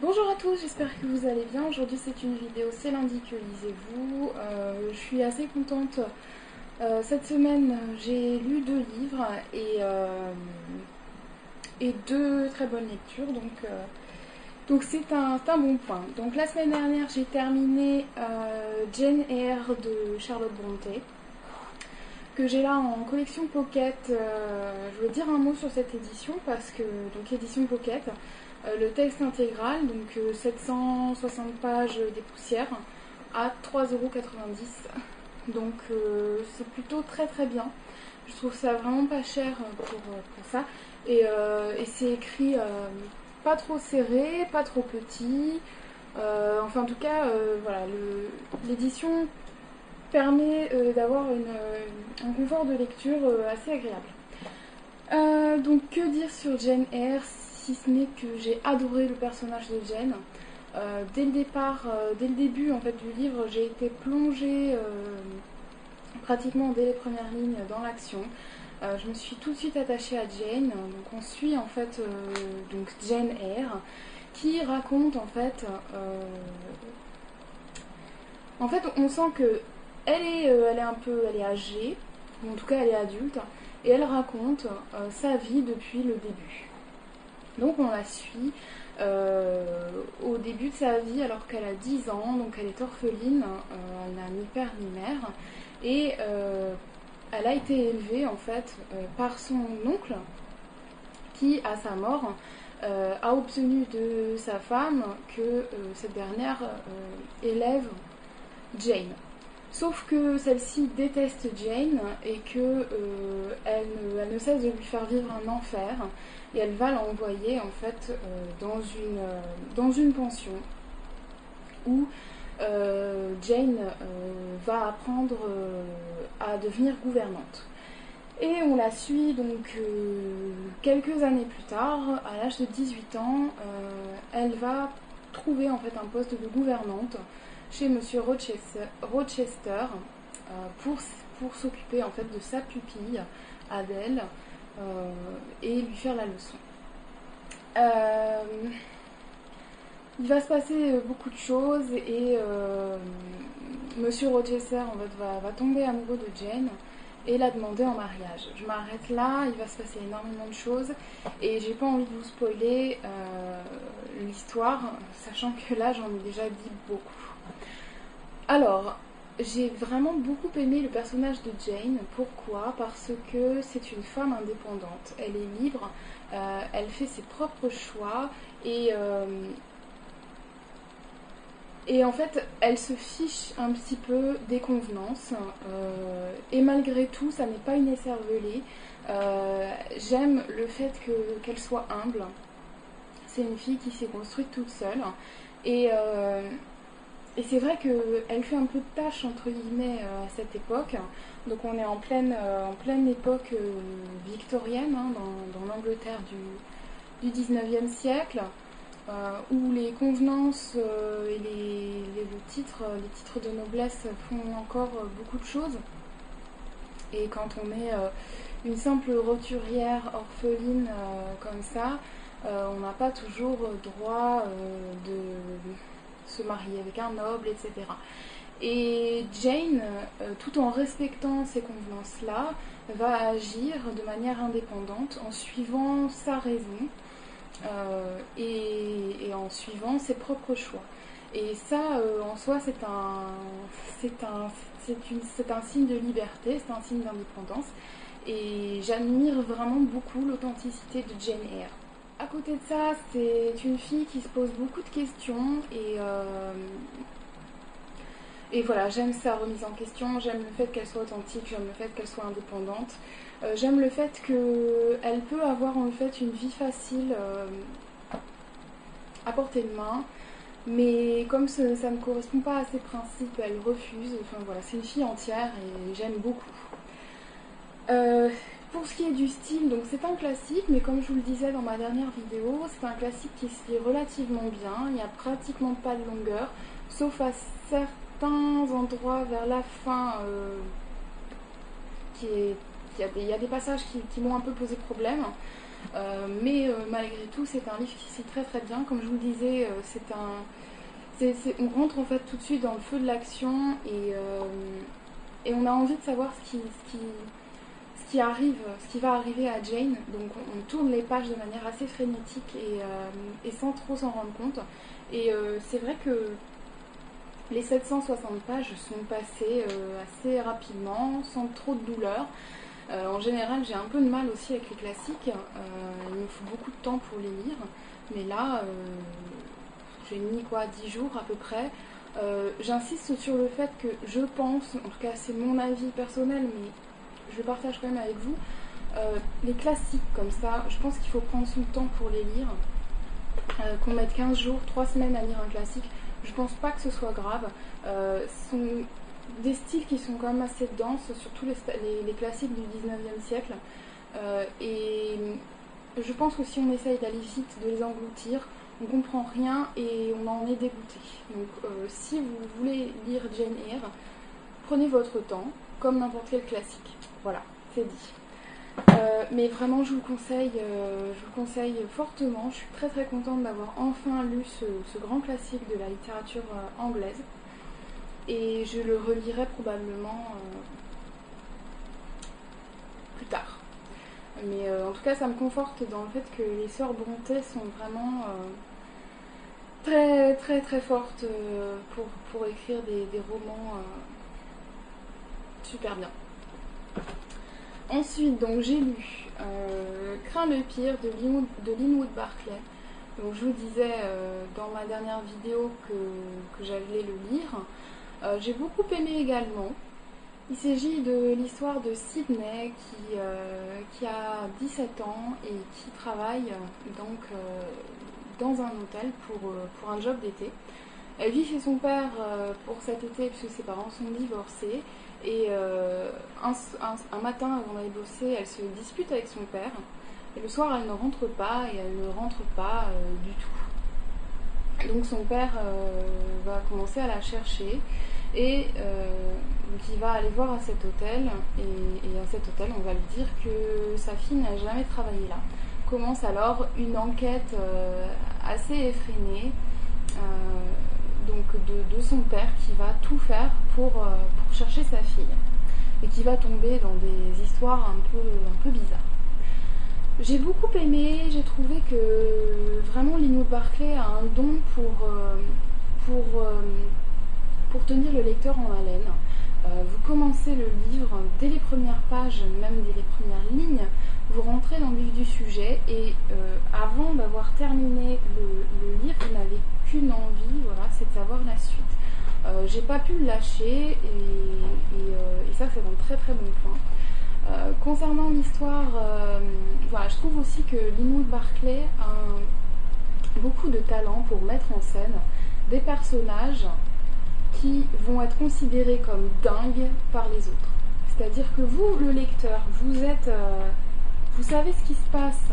Bonjour à tous, j'espère que vous allez bien. Aujourd'hui c'est une vidéo, c'est lundi que lisez-vous. Je suis assez contente. Cette semaine j'ai lu 2 livres et 2 très bonnes lectures, donc c'est un bon point. Donc la semaine dernière j'ai terminé Jane Eyre de Charlotte Brontë, que j'ai là en collection Pocket. Je veux dire un mot sur cette édition parce que, donc édition Pocket, le texte intégral, donc 760 pages des poussières, à 3,90 €. Donc c'est plutôt très très bien. Je trouve ça vraiment pas cher pour ça. Et c'est écrit pas trop serré, pas trop petit. Enfin en tout cas, voilà, l'édition permet d'avoir un confort de lecture assez agréable. Donc que dire sur Jane Eyre, si ce n'est que j'ai adoré le personnage de Jane. Dès le départ, dès le début en fait, du livre, j'ai été plongée pratiquement dès les premières lignes dans l'action. Je me suis tout de suite attachée à Jane. Donc on suit en fait donc Jane Eyre qui raconte en fait on sent que elle est âgée, ou en tout cas elle est adulte, et elle raconte sa vie depuis le début. Donc on la suit au début de sa vie alors qu'elle a 10 ans, donc elle est orpheline, elle n'a ni père ni mère, et elle a été élevée en fait par son oncle qui, à sa mort, a obtenu de sa femme que cette dernière élève Jane. Sauf que celle-ci déteste Jane et que elle ne cesse de lui faire vivre un enfer, et elle va l'envoyer en fait dans une pension où Jane va apprendre à devenir gouvernante. Et on la suit donc quelques années plus tard, à l'âge de 18 ans, elle va trouver en fait un poste de gouvernante chez Monsieur Rochester pour s'occuper en fait de sa pupille Adèle et lui faire la leçon. Il va se passer beaucoup de choses et Monsieur Rochester en fait, va tomber amoureux de Jane et la demander en mariage. Je m'arrête là, il va se passer énormément de choses et j'ai pas envie de vous spoiler l'histoire, sachant que là j'en ai déjà dit beaucoup. Alors, j'ai vraiment beaucoup aimé le personnage de Jane. Pourquoi? Parce que c'est une femme indépendante. Elle est libre, elle fait ses propres choix et en fait, elle se fiche un petit peu des convenances. Et malgré tout, ça n'est pas une écervelée. J'aime le fait qu'elle soit humble. C'est une fille qui s'est construite toute seule. Et c'est vrai qu'elle fait un peu de tâche, entre guillemets, à cette époque. Donc on est en pleine époque victorienne, hein, dans l'Angleterre du 19e siècle, où les convenances et les titres de noblesse font encore beaucoup de choses. Et quand on est une simple roturière orpheline comme ça, on n'a pas toujours droit de se marier avec un noble, etc. Et Jane, tout en respectant ces convenances-là, va agir de manière indépendante en suivant sa raison et en suivant ses propres choix. Et ça, en soi, c'est un signe de liberté, c'est un signe d'indépendance. Et j'admire vraiment beaucoup l'authenticité de Jane Eyre. À côté de ça, c'est une fille qui se pose beaucoup de questions et voilà, j'aime sa remise en question, j'aime le fait qu'elle soit authentique, j'aime le fait qu'elle soit indépendante, j'aime le fait qu'elle peut avoir en fait une vie facile à portée de main, mais comme ça ne correspond pas à ses principes, elle refuse. Enfin voilà, c'est une fille entière et j'aime beaucoup. Pour ce qui est du style, donc c'est un classique, mais comme je vous le disais dans ma dernière vidéo, c'est un classique qui se lit relativement bien, il n'y a pratiquement pas de longueur, sauf à certains endroits vers la fin, il y a des passages qui m'ont un peu posé problème. mais malgré tout c'est un livre qui s'y très très bien. Comme je vous le disais, on rentre en fait tout de suite dans le feu de l'action et on a envie de savoir ce qui va arriver à Jane. Donc on tourne les pages de manière assez frénétique et sans trop s'en rendre compte. Et c'est vrai que les 760 pages sont passées assez rapidement, sans trop de douleur. En général, j'ai un peu de mal aussi avec les classiques. Il me faut beaucoup de temps pour les lire. Mais là, j'ai mis 10 jours à peu près. J'insiste sur le fait que je pense, en tout cas c'est mon avis personnel, mais je le partage quand même avec vous, les classiques comme ça, je pense qu'il faut prendre son temps pour les lire. Qu'on mette 15 jours, 3 semaines à lire un classique, je pense pas que ce soit grave. Ce sont des styles qui sont quand même assez denses, surtout les classiques du 19e siècle. Et je pense que si on essaye d'aller vite, de les engloutir, on comprend rien et on en est dégoûté. Donc si vous voulez lire Jane Eyre, prenez votre temps, comme n'importe quel classique. Voilà, c'est dit. Mais vraiment, je vous le conseille fortement. Je suis très très contente d'avoir enfin lu ce grand classique de la littérature anglaise. Et je le relirai probablement plus tard. Mais en tout cas, ça me conforte dans le fait que les sœurs Brontë sont vraiment très très très fortes pour écrire des romans super bien. Ensuite, donc j'ai lu Crains le pire de Linwood Barclay. Donc je vous disais dans ma dernière vidéo que j'allais le lire. J'ai beaucoup aimé également. Il s'agit de l'histoire de Sydney qui a 17 ans et qui travaille donc dans un hôtel pour un job d'été. Elle vit chez son père pour cet été puisque ses parents sont divorcés. Et un matin avant d'aller bosser, elle se dispute avec son père. Et le soir, elle ne rentre pas et elle ne rentre pas du tout. Donc son père va commencer à la chercher et donc il va aller voir à cet hôtel. Et à cet hôtel, on va lui dire que sa fille n'a jamais travaillé là. Commence alors une enquête assez effrénée. Donc de son père qui va tout faire pour chercher sa fille et qui va tomber dans des histoires un peu bizarres. J'ai beaucoup aimé, j'ai trouvé que vraiment Linwood Barclay a un don pour tenir le lecteur en haleine. Vous commencez le livre, dès les premières pages, même dès les premières lignes, vous rentrez dans le vif du sujet et avant d'avoir terminé le livre, vous n'avez qu'une envie, voilà, c'est de savoir la suite. J'ai pas pu le lâcher et ça c'est un très très bon point. Concernant l'histoire, voilà, je trouve aussi que Linwood Barclay a beaucoup de talent pour mettre en scène des personnages qui vont être considérés comme dingues par les autres. C'est-à-dire que vous, le lecteur, vous savez ce qui se passe,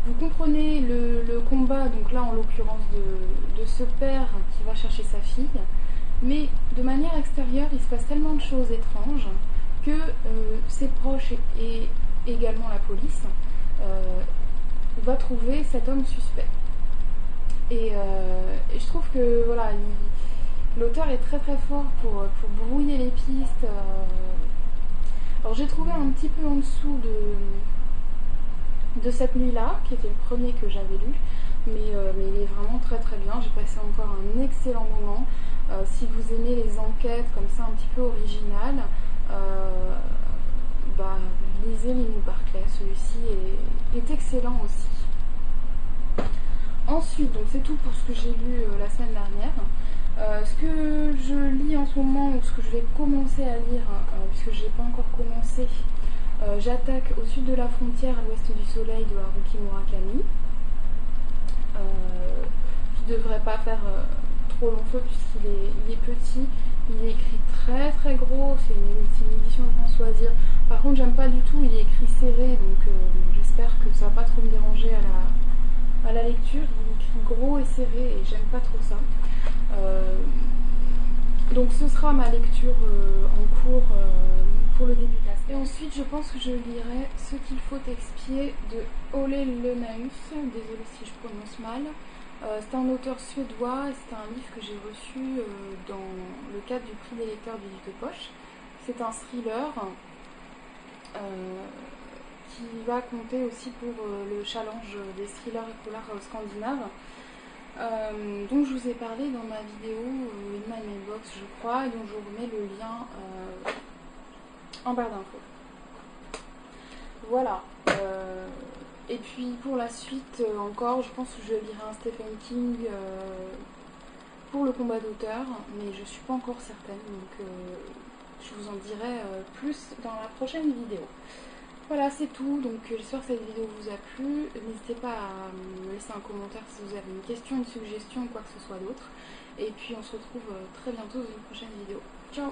vous comprenez le combat, donc là en l'occurrence de ce père qui va chercher sa fille, mais de manière extérieure, il se passe tellement de choses étranges que ses proches et également la police va trouver cet homme suspect. Et je trouve que voilà, l'auteur est très très fort pour brouiller les pistes. Alors j'ai trouvé un petit peu en dessous de cette nuit-là, qui était le premier que j'avais lu, mais il est vraiment très très bien. J'ai passé encore un excellent moment. Si vous aimez les enquêtes comme ça un petit peu originales, lisez Linwood Barclay, celui-ci est excellent aussi. Ensuite, donc c'est tout pour ce que j'ai lu la semaine dernière. Ce que je lis en ce moment, ou ce que je vais commencer à lire, puisque je n'ai pas encore commencé, j'attaque Au sud de la frontière, à l'ouest du soleil de Haruki Murakami. Je ne devrais pas faire trop long feu puisqu'il est petit, il est écrit très très gros, c'est une édition François Dire. Par contre, j'aime pas du tout, il est écrit serré, donc j'espère que ça va pas trop me déranger à la lecture. Il est écrit gros et serré et j'aime pas trop ça. Donc ce sera ma lecture en cours pour le début de la semaine. Et ensuite, je pense que je lirai Ce qu'il faut expier de Ole Lenaeus. Désolée si je prononce mal. C'est un auteur suédois et c'est un livre que j'ai reçu dans le cadre du prix des lecteurs du livre de poche. C'est un thriller qui va compter aussi pour le challenge des thrillers et polars scandinaves. Dont je vous ai parlé dans ma vidéo In My Mailbox, je crois, et dont je vous remets le lien en barre d'infos. Voilà. Et puis pour la suite encore, je pense que je lirai un Stephen King pour le combat d'auteur, mais je suis pas encore certaine, donc je vous en dirai plus dans la prochaine vidéo. Voilà, c'est tout, donc j'espère que cette vidéo vous a plu. N'hésitez pas à me laisser un commentaire si vous avez une question, une suggestion ou quoi que ce soit d'autre. Et puis on se retrouve très bientôt dans une prochaine vidéo. Ciao!